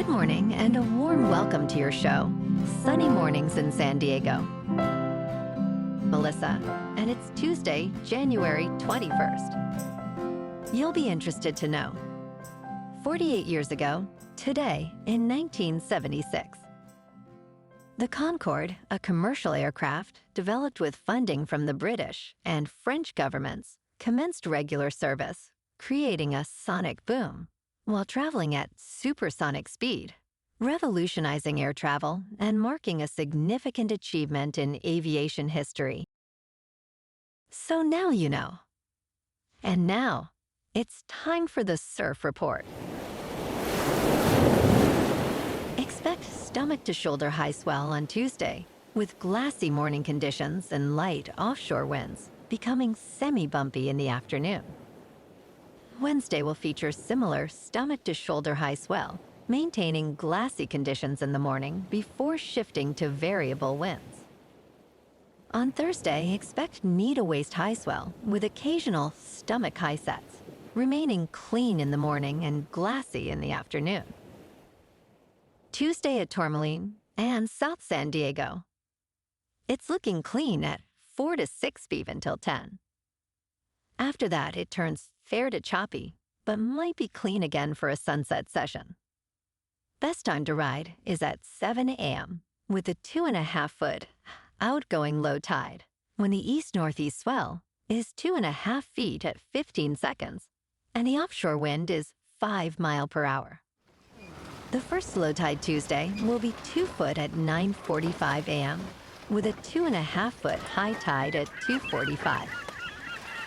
Good morning and a warm welcome to your show, Sunny Mornings in San Diego. Melissa, and it's Tuesday, January 21st. You'll be interested to know, 48 years ago, today in 1976, the Concorde, a commercial aircraft developed with funding from the British and French governments, commenced regular service, creating a sonic boom while traveling at supersonic speed, revolutionizing air travel and marking a significant achievement in aviation history. So now you know. And now, it's time for the Surf Report. Expect stomach-to-shoulder high swell on Tuesday, with glassy morning conditions and light offshore winds, becoming semi-bumpy in the afternoon. Wednesday will feature similar stomach-to-shoulder high swell, maintaining glassy conditions in the morning before shifting to variable winds. On Thursday, expect knee-to-waist high swell with occasional stomach high sets, remaining clean in the morning and glassy in the afternoon. Tuesday at Tourmaline and South San Diego. It's looking clean at 4 to 6 feet until 10. After that, it turns fair to choppy, but might be clean again for a sunset session. Best time to ride is at 7 a.m. with a 2.5-foot outgoing low tide, when the east-northeast swell is 2.5 feet at 15 seconds, and the offshore wind is 5 miles per hour. The first low tide Tuesday will be 2 foot at 9:45 a.m., with a 2.5-foot high tide at 2:45.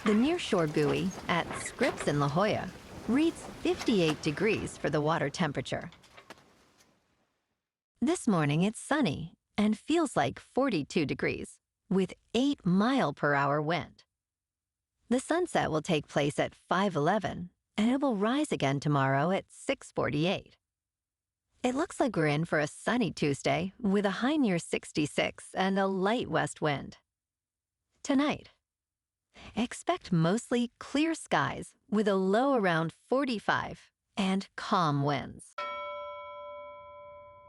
The nearshore buoy at Scripps in La Jolla reads 58 degrees for the water temperature. This morning it's sunny and feels like 42 degrees, with 8 mile per hour wind. The sunset will take place at 5:11, and it will rise again tomorrow at 6:48. It looks like we're in for a sunny Tuesday with a high near 66 and a light west wind. Tonight, expect mostly clear skies with a low around 45 and calm winds.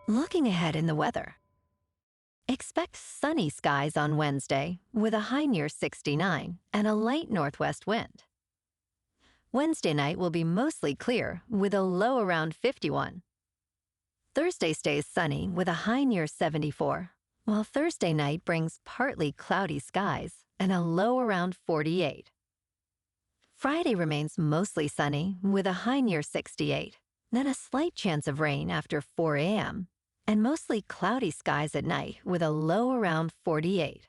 Looking ahead in the weather, expect sunny skies on Wednesday with a high near 69 and a light northwest wind. Wednesday night will be mostly clear with a low around 51. Thursday stays sunny with a high near 74, while Thursday night brings partly cloudy skies and a low around 48. Friday remains mostly sunny with a high near 68, then a slight chance of rain after 4 a.m., and mostly cloudy skies at night with a low around 48.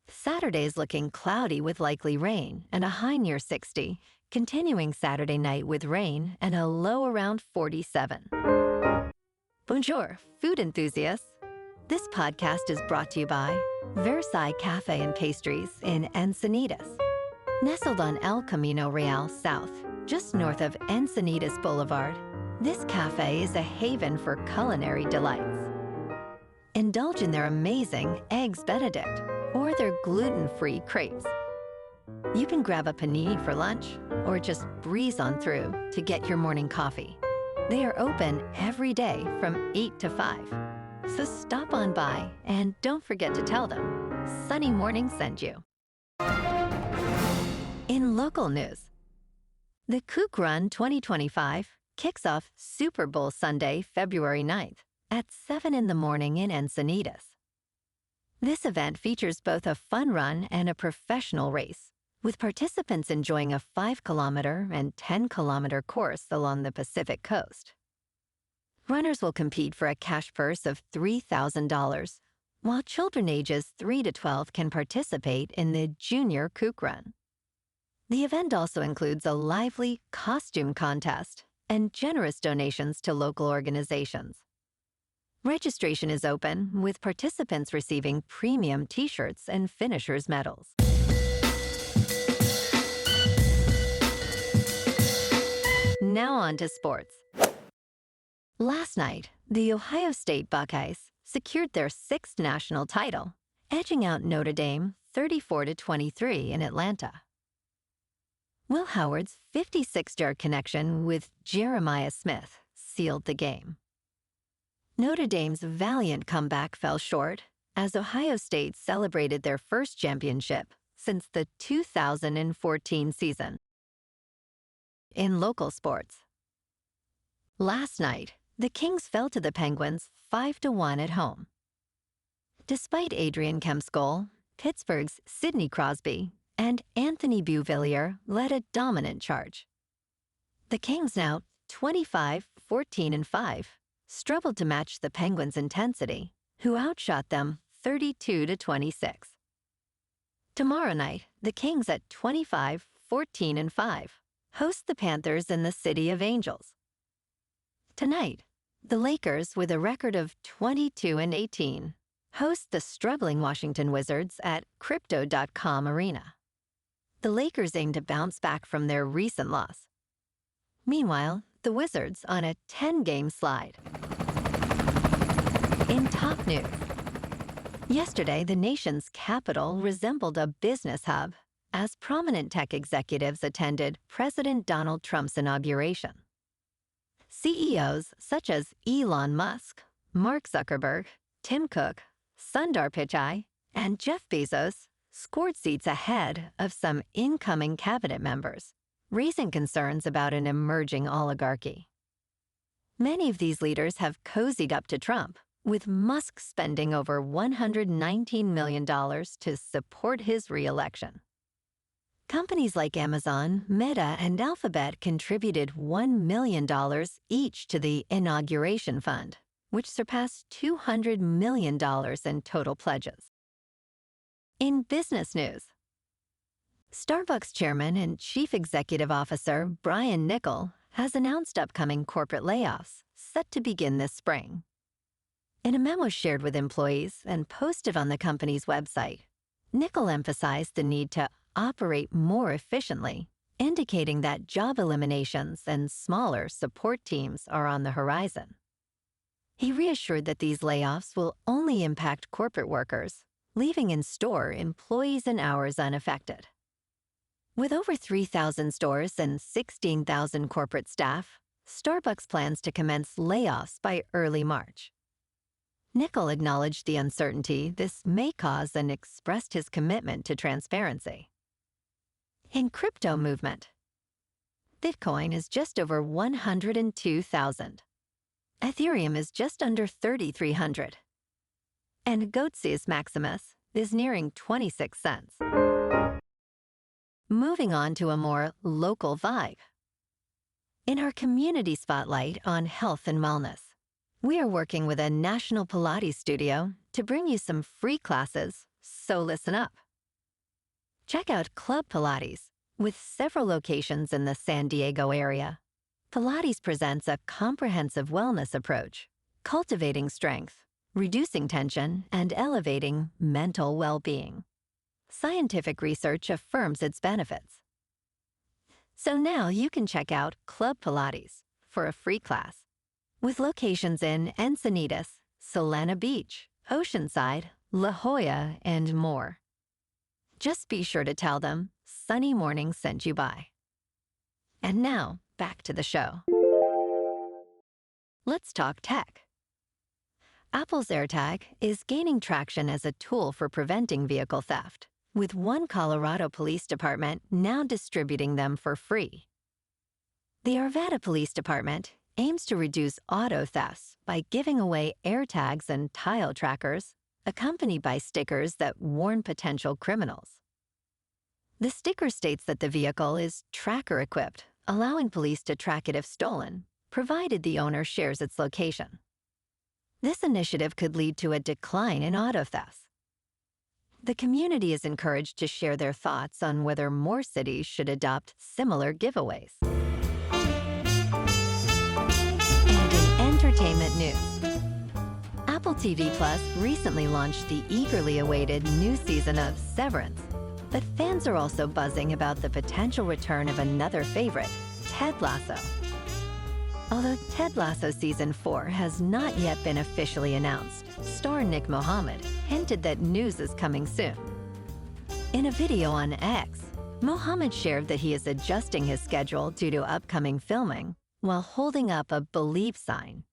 Saturday is looking cloudy with likely rain and a high near 60, continuing Saturday night with rain and a low around 47. Bonjour, food enthusiasts. This podcast is brought to you by Versailles Cafe and Pastries in Encinitas. Nestled on El Camino Real South, just north of Encinitas Boulevard, this cafe is a haven for culinary delights. Indulge in their amazing Eggs Benedict or their gluten-free crepes. You can grab a panini for lunch or just breeze on through to get your morning coffee. They are open every day from 8 to 5. So stop on by and don't forget to tell them Sunny Morning sent you. In local news, the Kook Run 2025 kicks off Super Bowl Sunday, February 9th at 7 in the morning in Encinitas. This event features both a fun run and a professional race, with participants enjoying a 5-kilometer and 10-kilometer course along the Pacific coast. Runners will compete for a cash purse of $3,000, while children ages 3 to 12 can participate in the Junior Kook Run. The event also includes a lively costume contest and generous donations to local organizations. Registration is open, with participants receiving premium T-shirts and finishers' medals. Now on to sports. Last night, the Ohio State Buckeyes secured their 6th national title, edging out Notre Dame 34-23 in Atlanta. Will Howard's 56-yard connection with Jeremiah Smith sealed the game. Notre Dame's valiant comeback fell short as Ohio State celebrated their first championship since the 2014 season. In local sports, last night, the Kings fell to the Penguins 5-1 at home. Despite Adrian Kemp's goal, Pittsburgh's Sidney Crosby and Anthony Beauvillier led a dominant charge. The Kings, now 25-14-5, struggled to match the Penguins' intensity, who outshot them 32-26. Tomorrow night, the Kings at 25-14-5 host the Panthers in the City of Angels. Tonight, the Lakers, with a record of 22-18, host the struggling Washington Wizards at Crypto.com Arena. The Lakers aim to bounce back from their recent loss. Meanwhile, the Wizards on a 10-game slide. In top news, yesterday the nation's capital resembled a business hub as prominent tech executives attended President Donald Trump's inauguration. CEOs such as Elon Musk, Mark Zuckerberg, Tim Cook, Sundar Pichai, and Jeff Bezos scored seats ahead of some incoming cabinet members, raising concerns about an emerging oligarchy. Many of these leaders have cozied up to Trump, with Musk spending over $119 million to support his re-election. Companies like Amazon, Meta, and Alphabet contributed $1 million each to the inauguration fund, which surpassed $200 million in total pledges. In business news, Starbucks chairman and chief executive officer Brian Niccol has announced upcoming corporate layoffs set to begin this spring. In a memo shared with employees and posted on the company's website, Niccol emphasized the need to operate more efficiently, indicating that job eliminations and smaller support teams are on the horizon. He reassured that these layoffs will only impact corporate workers, leaving in-store employees and hours unaffected. With over 3,000 stores and 16,000 corporate staff, Starbucks plans to commence layoffs by early March. Niccol acknowledged the uncertainty this may cause and expressed his commitment to transparency. In crypto movement, Bitcoin is just over 102,000. Ethereum is just under 3,300. And Goatsis Maximus is nearing 26 cents. Moving on to a more local vibe. In our community spotlight on health and wellness, we are working with a national Pilates studio to bring you some free classes, so listen up. Check out Club Pilates, with several locations in the San Diego area. Pilates presents a comprehensive wellness approach, cultivating strength, reducing tension, and elevating mental well-being. Scientific research affirms its benefits. So now you can check out Club Pilates for a free class, with locations in Encinitas, Solana Beach, Oceanside, La Jolla, and more. Just be sure to tell them Sunny Morning sent you by. And now, back to the show. Let's talk tech. Apple's AirTag is gaining traction as a tool for preventing vehicle theft, with one Colorado Police Department now distributing them for free. The Arvada Police Department aims to reduce auto thefts by giving away AirTags and tile trackers, accompanied by stickers that warn potential criminals. The sticker states that the vehicle is tracker-equipped, allowing police to track it if stolen, provided the owner shares its location. This initiative could lead to a decline in auto thefts. The community is encouraged to share their thoughts on whether more cities should adopt similar giveaways. And in entertainment news, Apple TV Plus recently launched the eagerly awaited new season of Severance, but fans are also buzzing about the potential return of another favorite, Ted Lasso. Although Ted Lasso Season 4 has not yet been officially announced, star Nick Mohammed hinted that news is coming soon. In a video on X, Mohammed shared that he is adjusting his schedule due to upcoming filming, while holding up a Believe sign.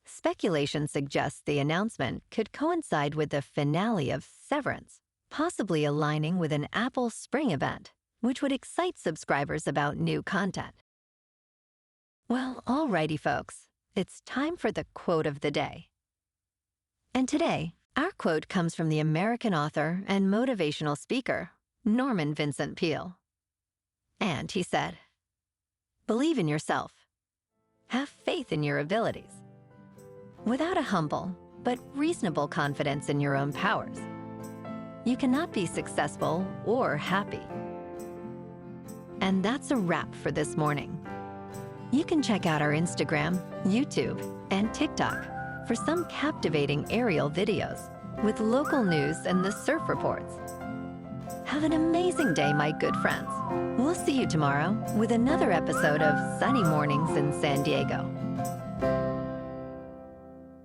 Speculation suggests the announcement could coincide with the finale of Severance, possibly aligning with an Apple Spring event, which would excite subscribers about new content. Well, alrighty folks, it's time for the quote of the day. And today, our quote comes from the American author and motivational speaker, Norman Vincent Peale. And he said, "Believe in yourself. Have faith in your abilities. Without a humble but reasonable confidence in your own powers, you cannot be successful or happy." And that's a wrap for this morning. You can check out our Instagram, YouTube, and TikTok for some captivating aerial videos with local news and the surf reports. Have an amazing day, my good friends. We'll see you tomorrow with another episode of Sunny Mornings in San Diego.